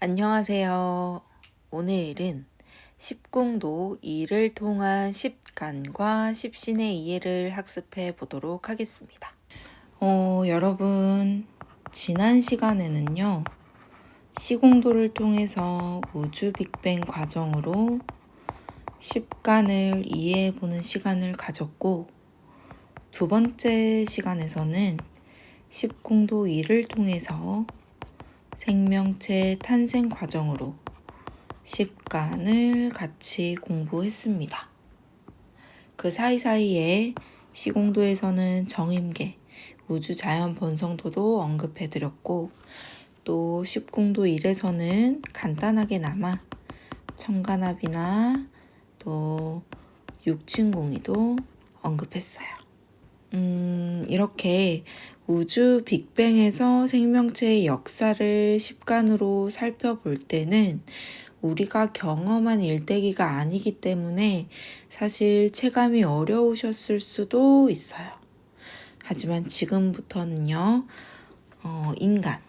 안녕하세요. 오늘은 십궁도 2를 통한 십간과 십신의 이해를 학습해 보도록 하겠습니다. 여러분, 지난 시간에는요, 시공도를 통해서 우주 빅뱅 과정으로 십간을 이해해 보는 시간을 가졌고, 두 번째 시간에서는 십궁도 2를 통해서 생명체 탄생 과정으로 십간을 같이 공부했습니다. 그 사이사이에 시공도에서는 정임계, 우주자연 본성도도 언급해드렸고, 또 십궁도 1에서는 간단하게나마 청간합이나 또 육친공이도 언급했어요. 이렇게 우주 빅뱅에서 생명체의 역사를 십간으로 살펴볼 때는 우리가 경험한 일대기가 아니기 때문에 사실 체감이 어려우셨을 수도 있어요. 하지만 지금부터는요, 인간,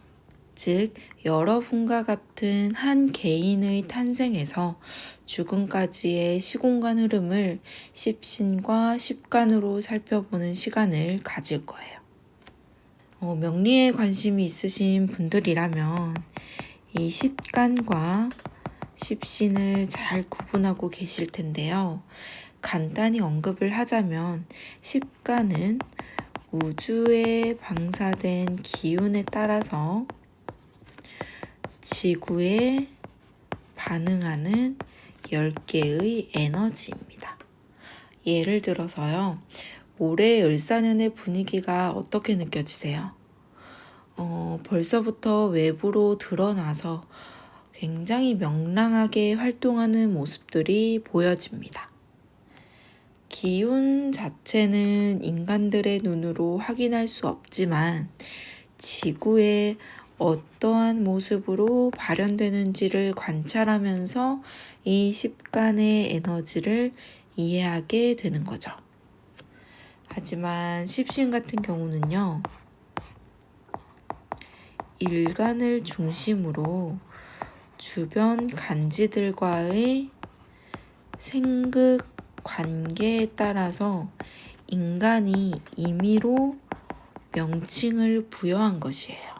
즉 여러분과 같은 한 개인의 탄생에서 죽음까지의 시공간 흐름을 십신과 십간으로 살펴보는 시간을 가질 거예요. 명리에 관심이 있으신 분들이라면 이 십간과 십신을 잘 구분하고 계실 텐데요. 간단히 언급을 하자면 십간은 우주에 방사된 기운에 따라서 지구에 반응하는 10개의 에너지입니다. 예를 들어서요. 올해 을사년의 분위기가 어떻게 느껴지세요? 벌써부터 외부로 드러나서 굉장히 명랑하게 활동하는 모습들이 보여집니다. 기운 자체는 인간들의 눈으로 확인할 수 없지만 지구의 어떠한 모습으로 발현되는지를 관찰하면서 이 십간의 에너지를 이해하게 되는 거죠. 하지만 십신 같은 경우는요, 일간을 중심으로 주변 간지들과의 생극 관계에 따라서 인간이 임의로 명칭을 부여한 것이에요.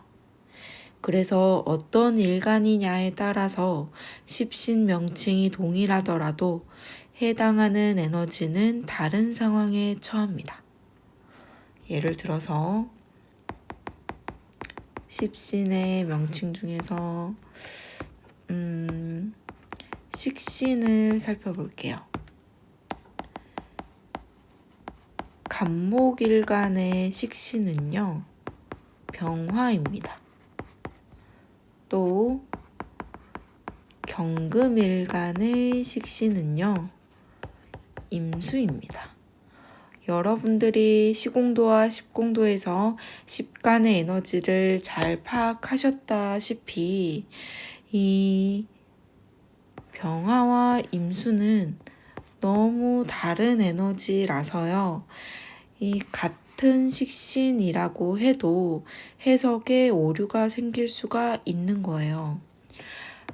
그래서 어떤 일간이냐에 따라서 십신 명칭이 동일하더라도 해당하는 에너지는 다른 상황에 처합니다. 예를 들어서 십신의 명칭 중에서 식신을 살펴볼게요. 간목일간의 식신은요, 병화입니다. 또 경금일간의 식신은요, 임수입니다. 여러분들이 시공도와 십공도에서 십간의 에너지를 잘 파악하셨다시피 이 병화와 임수는 너무 다른 에너지라서요. 이 같은 식신이라고 해도 해석에 오류가 생길 수가 있는 거예요.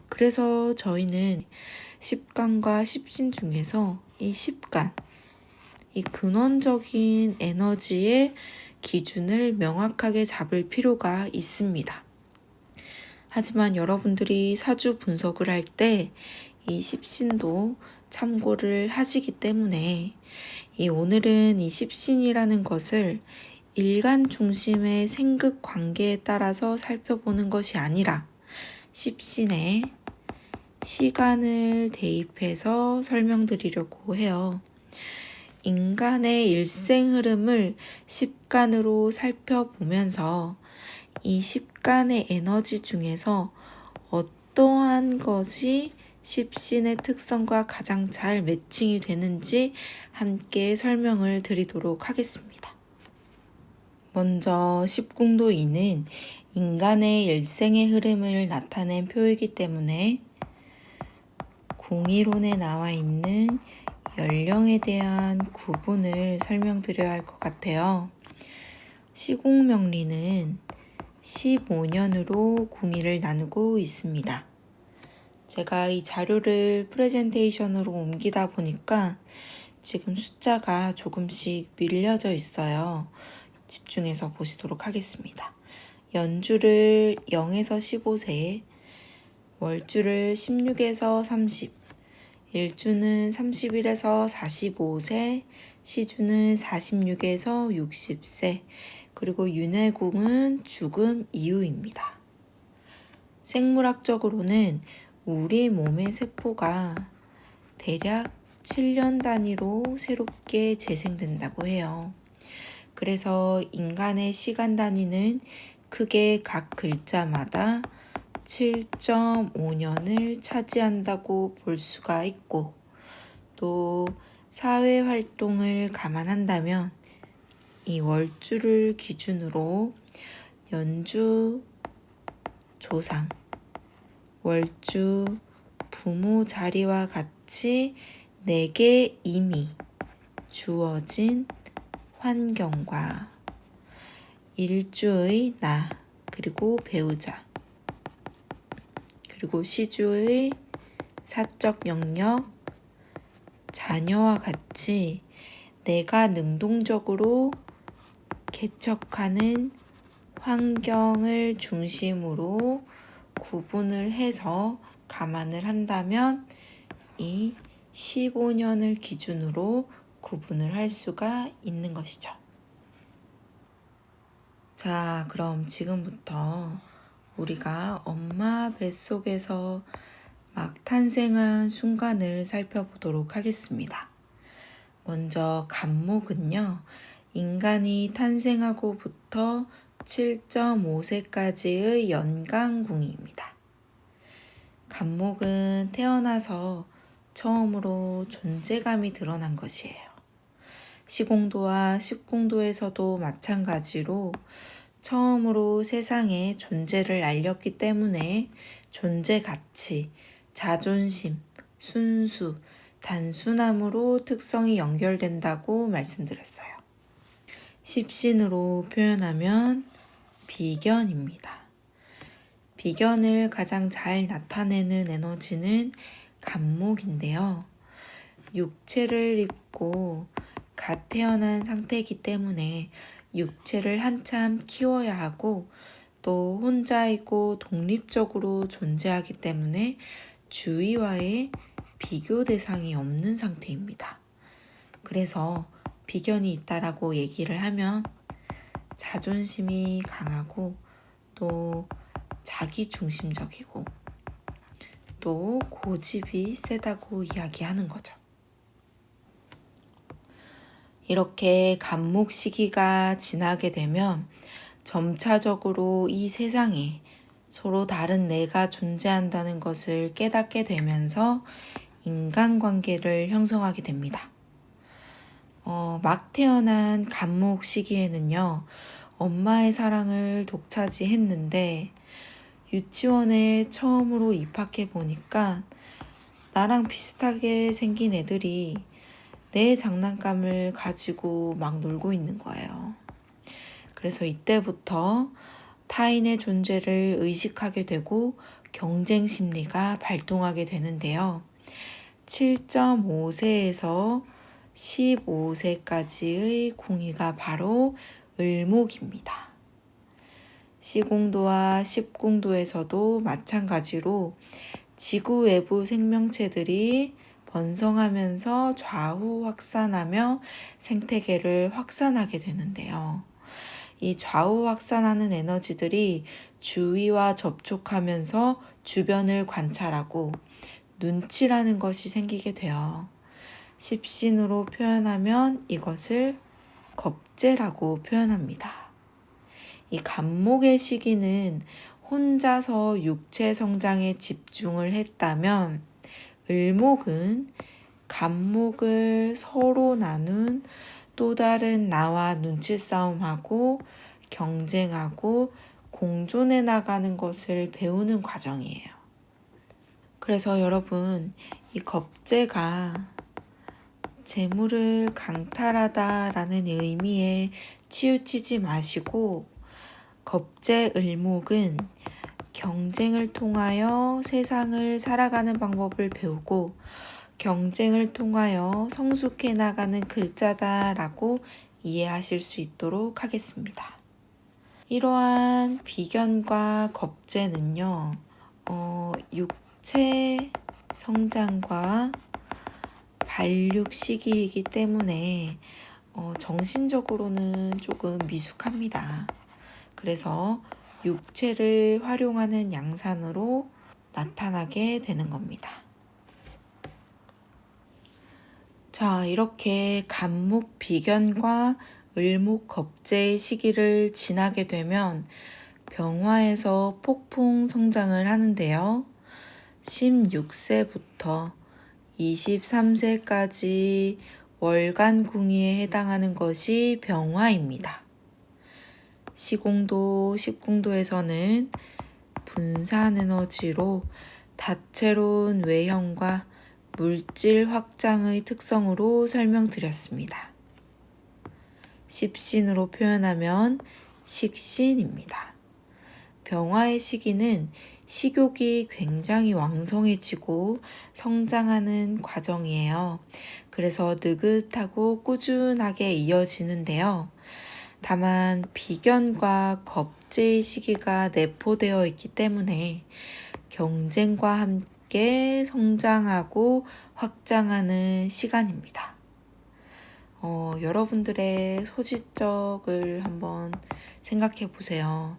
그래서 저희는 십간과 십신 중에서 이 십간, 이 근원적인 에너지의 기준을 명확하게 잡을 필요가 있습니다. 하지만 여러분들이 사주 분석을 할 때 이 십신도 참고를 하시기 때문에 오늘은 이 십신이라는 것을 일간 중심의 생극 관계에 따라서 살펴보는 것이 아니라 십신에 시간을 대입해서 설명드리려고 해요. 인간의 일생 흐름을 십간으로 살펴보면서 이 십간의 에너지 중에서 어떠한 것이 십신의 특성과 가장 잘 매칭이 되는지 함께 설명을 드리도록 하겠습니다. 먼저 십궁도이는 인간의 일생의 흐름을 나타낸 표이기 때문에 궁이론에 나와 있는 연령에 대한 구분을 설명드려야 할 것 같아요. 시공명리는 15년으로 궁위를 나누고 있습니다. 제가 이 자료를 프레젠테이션으로 옮기다 보니까 지금 숫자가 조금씩 밀려져 있어요. 집중해서 보시도록 하겠습니다. 연주를 0에서 15세, 월주를 16에서 30, 일주는 31에서 45세, 시주는 46에서 60세, 그리고 윤회궁은 죽음 이후입니다. 생물학적으로는 우리 몸의 세포가 대략 7년 단위로 새롭게 재생된다고 해요. 그래서 인간의 시간 단위는 크게 각 글자마다 7.5년을 차지한다고 볼 수가 있고, 또 사회 활동을 감안한다면 이 월주를 기준으로 연주 조상, 월주 부모 자리와 같이 내게 이미 주어진 환경과 일주의 나, 그리고 배우자, 그리고 시주의 사적 영역, 자녀와 같이 내가 능동적으로 개척하는 환경을 중심으로 구분을 해서 감안을 한다면 이 15년을 기준으로 구분을 할 수가 있는 것이죠. 자, 그럼 지금부터 우리가 엄마 뱃속에서 막 탄생한 순간을 살펴보도록 하겠습니다. 먼저 간목은요, 인간이 탄생하고부터 7.5세까지의 연간궁입니다. 간목은 태어나서 처음으로 존재감이 드러난 것이에요. 시공도와 십공도에서도 마찬가지로 처음으로 세상에 존재를 알렸기 때문에 존재 가치, 자존심, 순수, 단순함으로 특성이 연결된다고 말씀드렸어요. 십신으로 표현하면 비견입니다. 비견을 가장 잘 나타내는 에너지는 간목인데요. 육체를 입고 갓 태어난 상태이기 때문에 육체를 한참 키워야 하고, 또 혼자이고 독립적으로 존재하기 때문에 주위와의 비교 대상이 없는 상태입니다. 그래서 비견이 있다라고 얘기를 하면 자존심이 강하고, 또 자기중심적이고, 또 고집이 세다고 이야기하는 거죠. 이렇게 간목 시기가 지나게 되면 점차적으로 이 세상에 서로 다른 내가 존재한다는 것을 깨닫게 되면서 인간관계를 형성하게 됩니다. 막 태어난 간목 시기에는요, 엄마의 사랑을 독차지했는데 유치원에 처음으로 입학해 보니까 나랑 비슷하게 생긴 애들이 내 장난감을 가지고 막 놀고 있는 거예요. 그래서 이때부터 타인의 존재를 의식하게 되고 경쟁 심리가 발동하게 되는데요. 7.5세에서 15세까지의 궁위가 바로 을목입니다. 시공도와 십공도에서도 마찬가지로 지구 외부 생명체들이 번성하면서 좌우 확산하며 생태계를 확산하게 되는데요. 이 좌우 확산하는 에너지들이 주위와 접촉하면서 주변을 관찰하고 눈치라는 것이 생기게 돼요. 십신으로 표현하면 이것을 겁재라고 표현합니다. 이 간목의 시기는 혼자서 육체 성장에 집중을 했다면, 을목은 간목을 서로 나눈 또 다른 나와 눈치 싸움하고 경쟁하고 공존해 나가는 것을 배우는 과정이에요. 그래서 여러분, 이 겁재가 재물을 강탈하다라는 의미에 치우치지 마시고, 겁재 을목은 경쟁을 통하여 세상을 살아가는 방법을 배우고 경쟁을 통하여 성숙해 나가는 글자다라고 이해하실 수 있도록 하겠습니다. 이러한 비견과 겁재는요, 육체 성장과 발육 시기이기 때문에 정신적으로는 조금 미숙합니다. 그래서 육체를 활용하는 양산으로 나타나게 되는 겁니다. 자, 이렇게 간목 비견과 을목 겁재의 시기를 지나게 되면 병화에서 폭풍 성장을 하는데요. 16세부터 23세까지 월간 궁위에 해당하는 것이 병화입니다. 시공도, 십궁도에서는 분산 에너지로 다채로운 외형과 물질 확장의 특성으로 설명드렸습니다. 십신으로 표현하면 식신입니다. 병화의 시기는 식욕이 굉장히 왕성해지고 성장하는 과정이에요. 그래서 느긋하고 꾸준하게 이어지는데요. 다만 비견과 겁재의 시기가 내포되어 있기 때문에 경쟁과 함께 성장하고 확장하는 시간입니다. 여러분들의 소지적을 한번 생각해 보세요.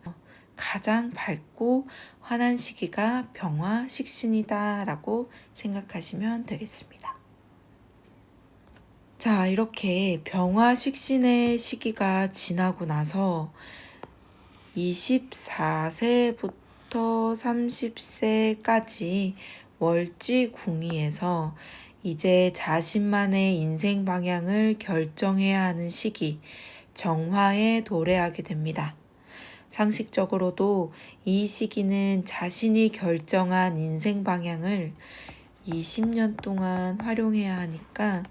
가장 밝고 환한 시기가 병화 식신이다 라고 생각하시면 되겠습니다. 자, 이렇게 병화 식신의 시기가 지나고 나서 24세부터 30세까지 월지 궁위에서 이제 자신만의 인생 방향을 결정해야 하는 시기, 정화에 도래하게 됩니다. 상식적으로도 이 시기는 자신이 결정한 인생 방향을 20년 동안 활용해야 하니까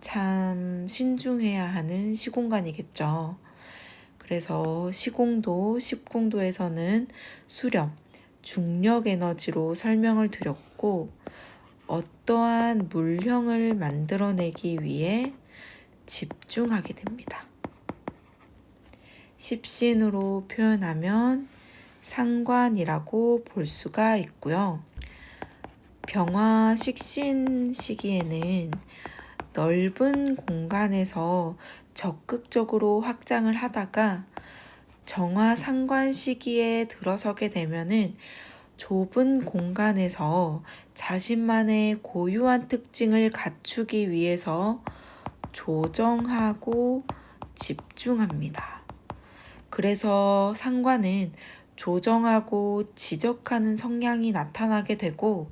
참 신중해야 하는 시공간이겠죠. 그래서 시공도, 십궁도에서는 수렴, 중력 에너지로 설명을 드렸고 어떠한 물형을 만들어내기 위해 집중하게 됩니다. 십신으로 표현하면 상관이라고 볼 수가 있고요. 병화 식신 시기에는 넓은 공간에서 적극적으로 확장을 하다가 정화 상관 시기에 들어서게 되면은 좁은 공간에서 자신만의 고유한 특징을 갖추기 위해서 조정하고 집중합니다. 그래서 상관은 조정하고 지적하는 성향이 나타나게 되고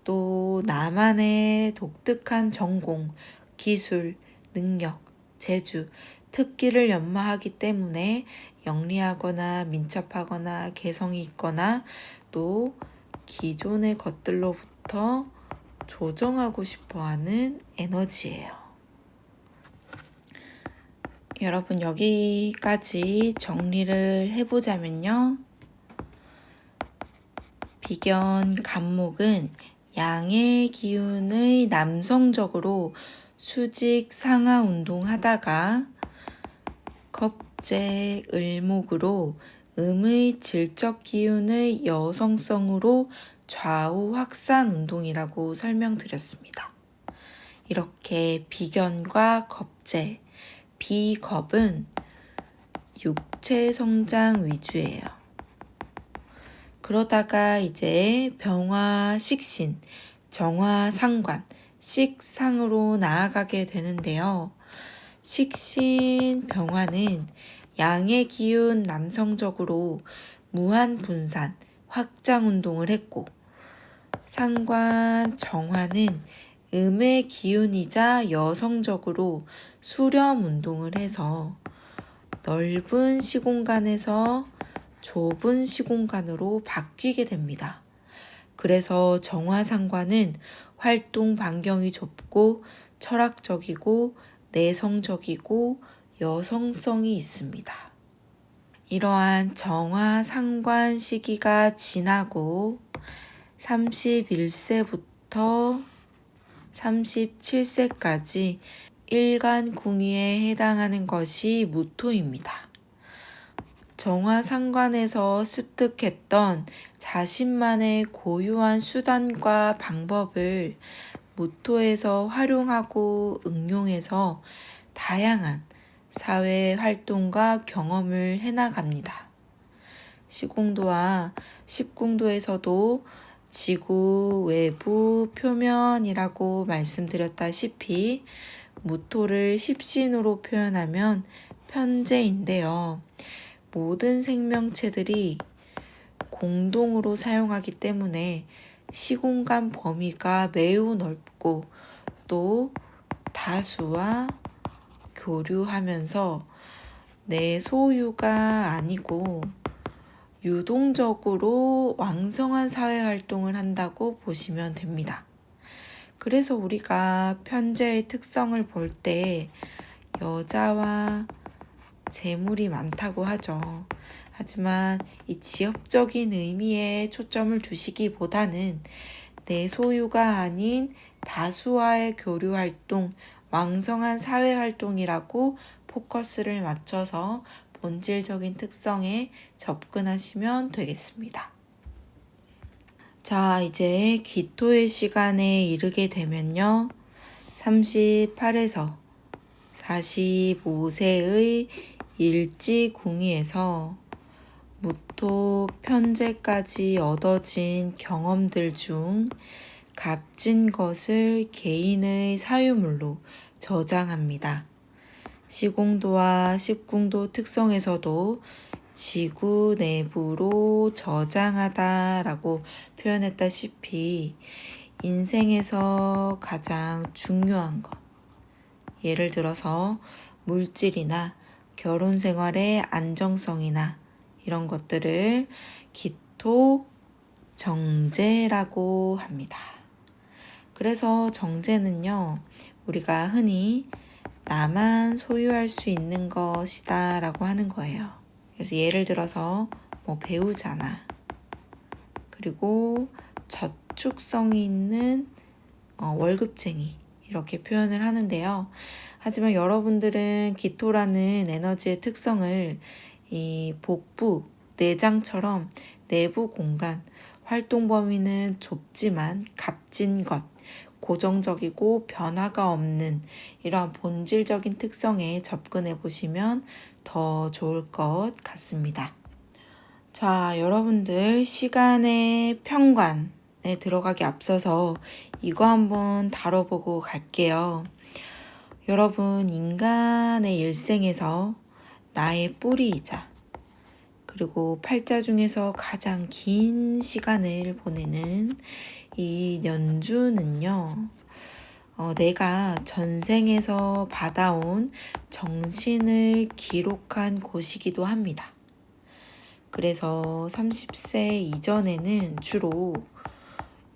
또 나만의 독특한 전공, 기술, 능력, 재주, 특기를 연마하기 때문에 영리하거나 민첩하거나 개성이 있거나 또 기존의 것들로부터 조정하고 싶어하는 에너지예요. 여러분 여기까지 정리를 해보자면요. 비견 간목은 양의 기운의 남성적으로 수직 상하 운동하다가 겁재 을목으로 음의 질적 기운의 여성성으로 좌우 확산 운동이라고 설명드렸습니다. 이렇게 비견과 겁재, 비겁은 육체 성장 위주예요. 그러다가 이제 병화 식신, 정화 상관, 식상으로 나아가게 되는데요. 식신 병화는 양의 기운 남성적으로 무한 분산, 확장 운동을 했고 상관 정화는 음의 기운이자 여성적으로 수렴 운동을 해서 넓은 시공간에서 좁은 시공간으로 바뀌게 됩니다. 그래서 정화상관은 활동 반경이 좁고 철학적이고 내성적이고 여성성이 있습니다. 이러한 정화 상관 시기가 지나고 31세부터 37세까지 일간 궁위에 해당하는 것이 무토입니다. 정화 상관에서 습득했던 자신만의 고유한 수단과 방법을 무토에서 활용하고 응용해서 다양한 사회 활동과 경험을 해나갑니다. 시공도와 십궁도에서도 지구 외부 표면이라고 말씀드렸다시피 무토를 십신으로 표현하면 편재인데요. 모든 생명체들이 공동으로 사용하기 때문에 시공간 범위가 매우 넓고 또 다수와 교류하면서 내 소유가 아니고 유동적으로 왕성한 사회활동을 한다고 보시면 됩니다. 그래서 우리가 편재의 특성을 볼 때 여자와 재물이 많다고 하죠. 하지만 이 지역적인 의미에 초점을 두시기보다는 내 소유가 아닌 다수와의 교류활동, 왕성한 사회활동이라고 포커스를 맞춰서 본질적인 특성에 접근하시면 되겠습니다. 자, 이제 기토의 시간에 이르게 되면요. 38에서 45세의 일지궁위에서 무토 편재까지 얻어진 경험들 중 값진 것을 개인의 사유물로 저장합니다. 시공도와 십궁도 특성에서도 지구 내부로 저장하다라고 표현했다시피 인생에서 가장 중요한 것, 예를 들어서 물질이나 결혼 생활의 안정성이나 이런 것들을 기토 정제라고 합니다. 그래서 정제는요, 우리가 흔히 나만 소유할 수 있는 것이다 라고 하는 거예요. 그래서 예를 들어서 배우자나 그리고 저축성이 있는 월급쟁이 이렇게 표현을 하는데요. 하지만 여러분들은 기토라는 에너지의 특성을 이 복부, 내장처럼 내부 공간, 활동 범위는 좁지만 값진 것, 고정적이고 변화가 없는 이러한 본질적인 특성에 접근해 보시면 더 좋을 것 같습니다. 자, 여러분들 시간의 평관에 들어가기 앞서서 이거 한번 다뤄보고 갈게요. 여러분, 인간의 일생에서 나의 뿌리이자 그리고 팔자 중에서 가장 긴 시간을 보내는 이 년주는요, 내가 전생에서 받아온 정신을 기록한 곳이기도 합니다. 그래서 30세 이전에는 주로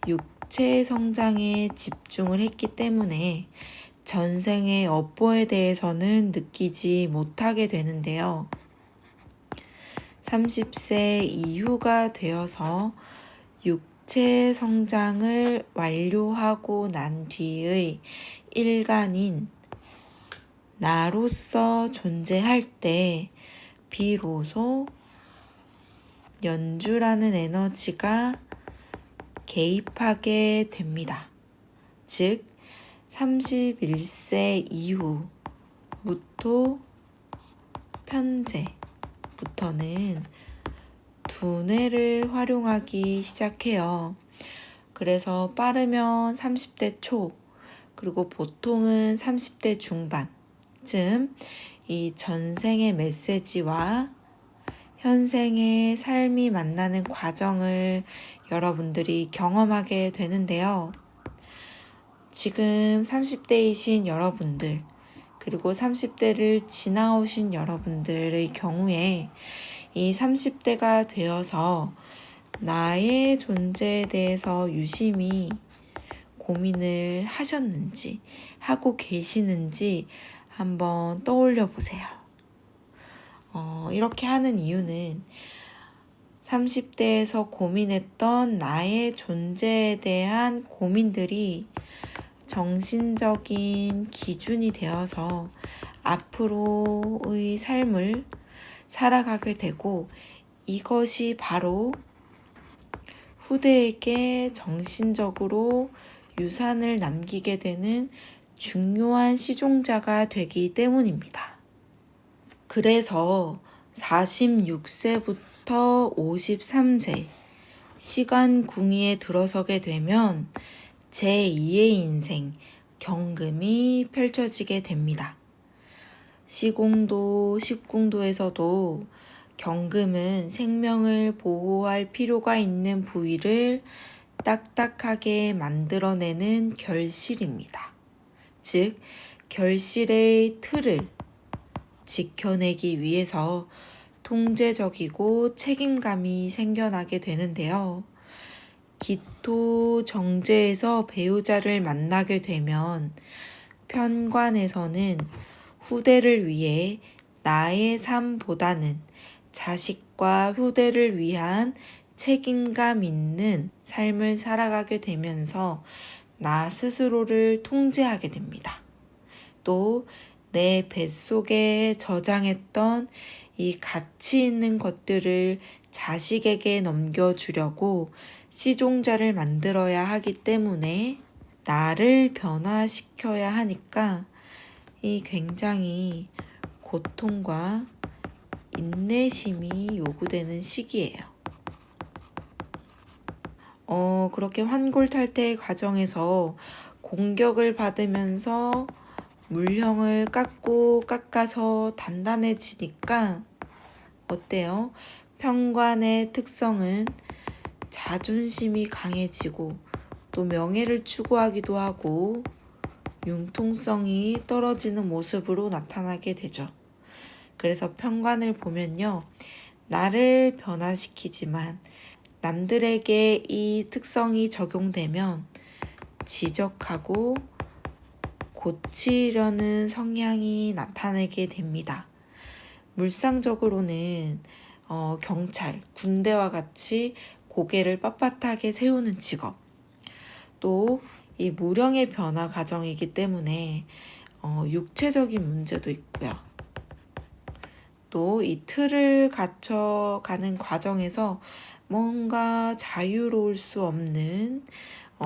육체 성장에 집중을 했기 때문에 전생의 업보에 대해서는 느끼지 못하게 되는데요. 30세 이후가 되어서 육체 성장을 완료하고 난 뒤의 일간인 나로서 존재할 때 비로소 연주라는 에너지가 개입하게 됩니다. 즉 31세 이후 무토 편재부터는 두뇌를 활용하기 시작해요. 그래서 빠르면 30대 초 그리고 보통은 30대 중반쯤 이 전생의 메시지와 현생의 삶이 만나는 과정을 여러분들이 경험하게 되는데요. 지금 30대이신 여러분들 그리고 30대를 지나오신 여러분들의 경우에 이 30대가 되어서 나의 존재에 대해서 유심히 고민을 하셨는지 하고 계시는지 한번 떠올려 보세요. 이렇게 하는 이유는 30대에서 고민했던 나의 존재에 대한 고민들이 정신적인 기준이 되어서 앞으로의 삶을 살아가게 되고, 이것이 바로 후대에게 정신적으로 유산을 남기게 되는 중요한 시종자가 되기 때문입니다. 그래서 46세부터 53세 시간궁위에 들어서게 되면 제2의 인생 경금이 펼쳐지게 됩니다. 시공도, 십궁도에서도 경금은 생명을 보호할 필요가 있는 부위를 딱딱하게 만들어내는 결실입니다. 즉, 결실의 틀을 지켜내기 위해서 통제적이고 책임감이 생겨나게 되는데요. 기토 정제에서 배우자를 만나게 되면 편관에서는 후대를 위해 나의 삶보다는 자식과 후대를 위한 책임감 있는 삶을 살아가게 되면서 나 스스로를 통제하게 됩니다. 또 내 뱃속에 저장했던 이 가치 있는 것들을 자식에게 넘겨주려고 시종자를 만들어야 하기 때문에 나를 변화시켜야 하니까 이 굉장히 고통과 인내심이 요구되는 시기예요. 그렇게 환골탈태 과정에서 공격을 받으면서 물형을 깎아서 단단해지니까 어때요? 편관의 특성은 자존심이 강해지고 또 명예를 추구하기도 하고 융통성이 떨어지는 모습으로 나타나게 되죠. 그래서 편관을 보면요, 나를 변화시키지만 남들에게 이 특성이 적용되면 지적하고 고치려는 성향이 나타나게 됩니다. 물상적으로는 경찰, 군대와 같이 고개를 빳빳하게 세우는 직업, 또 이 무령의 변화 과정이기 때문에 육체적인 문제도 있고요. 또 이 틀을 갖춰가는 과정에서 뭔가 자유로울 수 없는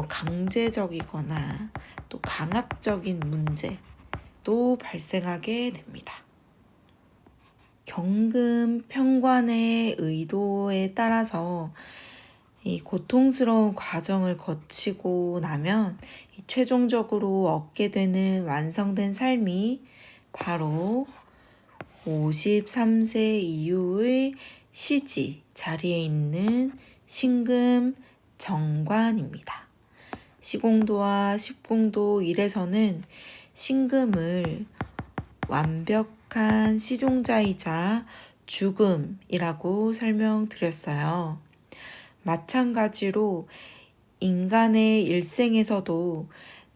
강제적이거나 또 강압적인 문제도 발생하게 됩니다. 경금 편관의 의도에 따라서 이 고통스러운 과정을 거치고 나면 최종적으로 얻게 되는 완성된 삶이 바로 53세 이후의 시지 자리에 있는 신금 정관입니다. 시공도와 십궁도 1에서는 신금을 완벽한 시종자이자 죽음이라고 설명드렸어요. 마찬가지로 인간의 일생에서도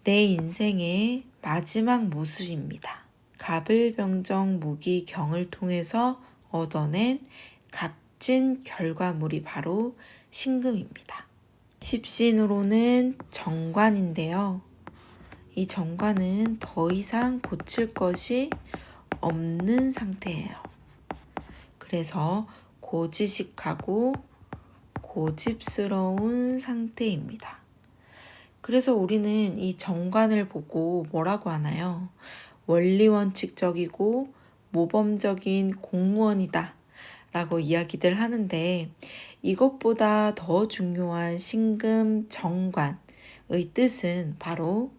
내 인생의 마지막 모습입니다. 갑을병정 무기경을 통해서 얻어낸 값진 결과물이 바로 신금입니다. 십신으로는 정관인데요. 이 정관은 더 이상 고칠 것이 없는 상태예요. 그래서 고지식하고 고집스러운 상태입니다. 그래서 우리는 이 정관을 보고 뭐라고 하나요? 원리원칙적이고 모범적인 공무원이다 라고 이야기들 하는데, 이것보다 더 중요한 신금 정관의 뜻은 바로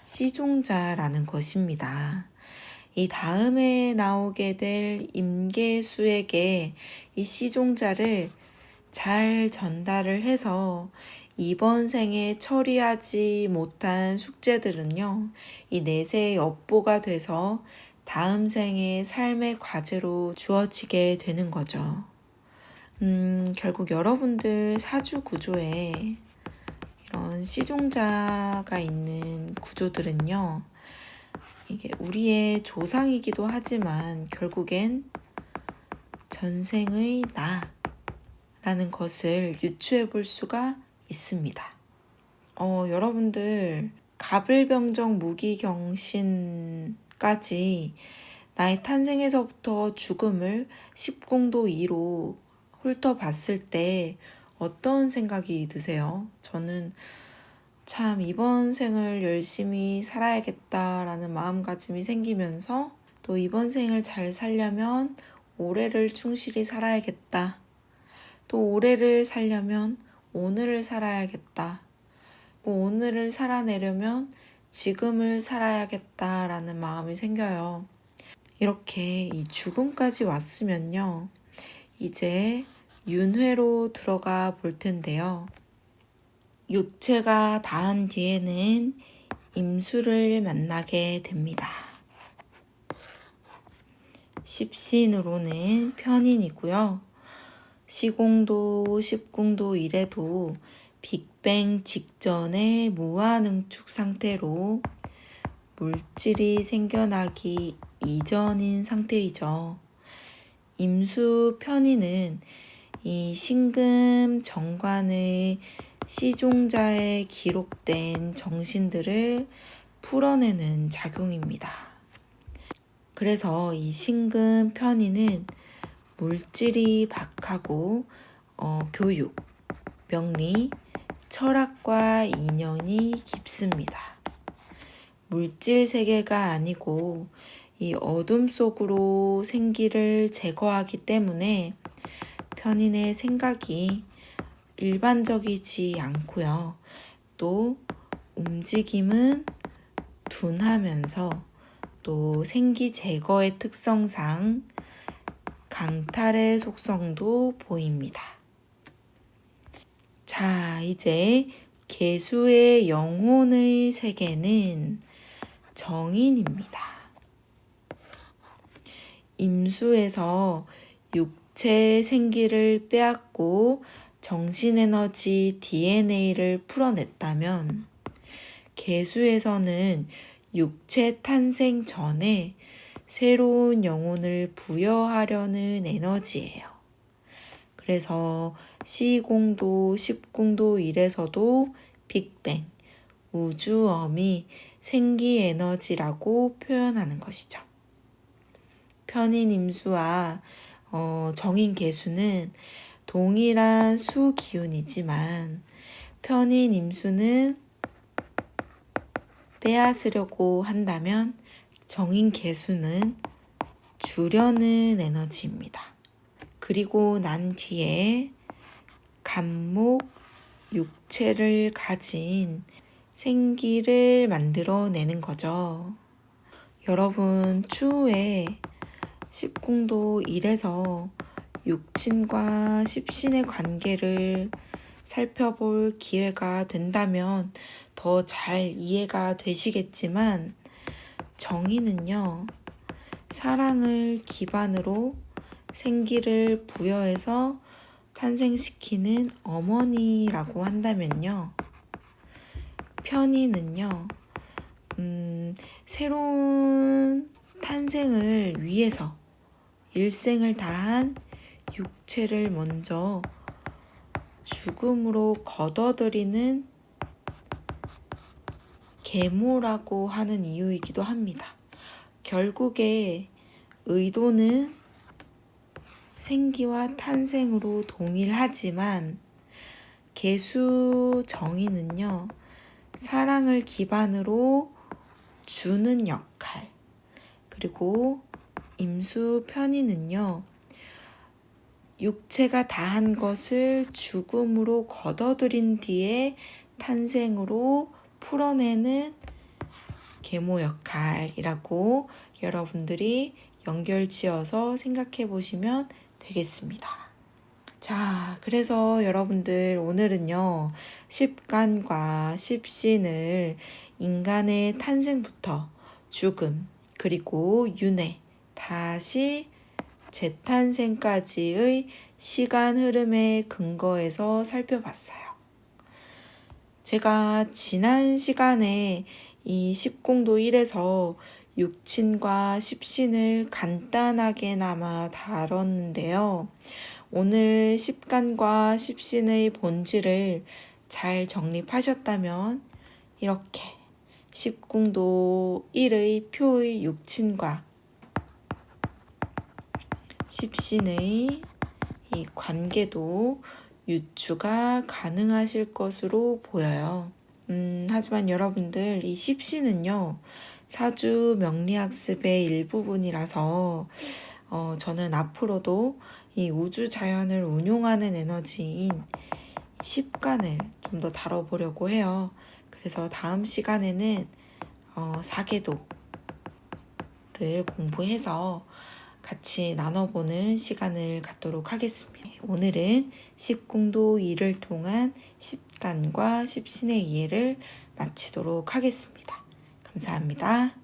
시종자라는 것입니다. 이 다음에 나오게 될 임계수에게 이 시종자를 잘 전달을 해서 이번 생에 처리하지 못한 숙제들은요, 이 내세의 업보가 돼서 다음 생의 삶의 과제로 주어지게 되는 거죠. 결국 여러분들 사주 구조에 이런 시종자가 있는 구조들은요, 이게 우리의 조상이기도 하지만 결국엔 전생의 나라는 것을 유추해 볼 수가 있습니다. 여러분들 가불병정 무기경신까지 나의 탄생에서부터 죽음을 십궁도 2로 훑어봤을 때 어떤 생각이 드세요? 저는 참 이번 생을 열심히 살아야겠다라는 마음가짐이 생기면서 또 이번 생을 잘 살려면 올해를 충실히 살아야겠다. 또 올해를 살려면 오늘을 살아야겠다. 오늘을 살아내려면 지금을 살아야겠다라는 마음이 생겨요. 이렇게 이 죽음까지 왔으면요. 이제 윤회로 들어가 볼 텐데요. 육체가 닿은 뒤에는 임수를 만나게 됩니다. 십신으로는 편인이고요. 시공도, 십궁도 이래도 빅뱅 직전의 무한응축 상태로 물질이 생겨나기 이전인 상태이죠. 임수 편인은 이 신금 정관의 시종자에 기록된 정신들을 풀어내는 작용입니다. 그래서 이 신금 편인은 물질이 박하고 교육, 명리, 철학과 인연이 깊습니다. 물질 세계가 아니고 이 어둠 속으로 생기를 제거하기 때문에 편인의 생각이 일반적이지 않고요. 또 움직임은 둔하면서 또 생기 제거의 특성상 강탈의 속성도 보입니다. 자, 이제 개수의 영혼의 세계는 정인입니다. 임수에서 육체 생기를 빼앗고 정신에너지 DNA를 풀어냈다면 개수에서는 육체 탄생 전에 새로운 영혼을 부여하려는 에너지예요. 그래서 시공도, 십궁도 일에서도 빅뱅, 우주엄이 생기 에너지라고 표현하는 것이죠. 편인 임수와 정인 개수는 동일한 수 기운이지만 편인 임수는 빼앗으려고 한다면 정인 개수는 주려는 에너지입니다. 그리고 난 뒤에 간목 육체를 가진 생기를 만들어내는 거죠. 여러분 추후에 십궁도 1에서 육친과 십신의 관계를 살펴볼 기회가 된다면 더 잘 이해가 되시겠지만 정의는요, 사랑을 기반으로 생기를 부여해서 탄생시키는 어머니라고 한다면요, 편의는요, 새로운 탄생을 위해서 일생을 다한 육체를 먼저 죽음으로 걷어들이는 계모라고 하는 이유이기도 합니다. 결국에 의도는 생기와 탄생으로 동일하지만 개수 정의는요, 사랑을 기반으로 주는 역할, 그리고 임수 편의는요, 육체가 다한 것을 죽음으로 걷어들인 뒤에 탄생으로 풀어내는 계모 역할이라고 여러분들이 연결지어서 생각해 보시면 되겠습니다. 자, 그래서 여러분들 오늘은요, 십간과 십신을 인간의 탄생부터 죽음, 그리고 윤회, 다시 재탄생까지의 시간 흐름에 근거해서 살펴봤어요. 제가 지난 시간에 이 십궁도 1에서 육친과 십신을 간단하게나마 다뤘는데요. 오늘 십간과 십신의 본질을 잘 정립하셨다면 이렇게 십궁도 1의 표의 육친과 십신의 이 관계도 유추가 가능하실 것으로 보여요. 하지만 여러분들 이 십신은요, 사주 명리학습의 일부분이라서 저는 앞으로도 이 우주 자연을 운용하는 에너지인 십간을 좀 더 다뤄보려고 해요. 그래서 다음 시간에는 사계도를 공부해서 같이 나눠보는 시간을 갖도록 하겠습니다. 오늘은 십궁도 2를 통한 십간과 십신의 이해를 마치도록 하겠습니다. 감사합니다.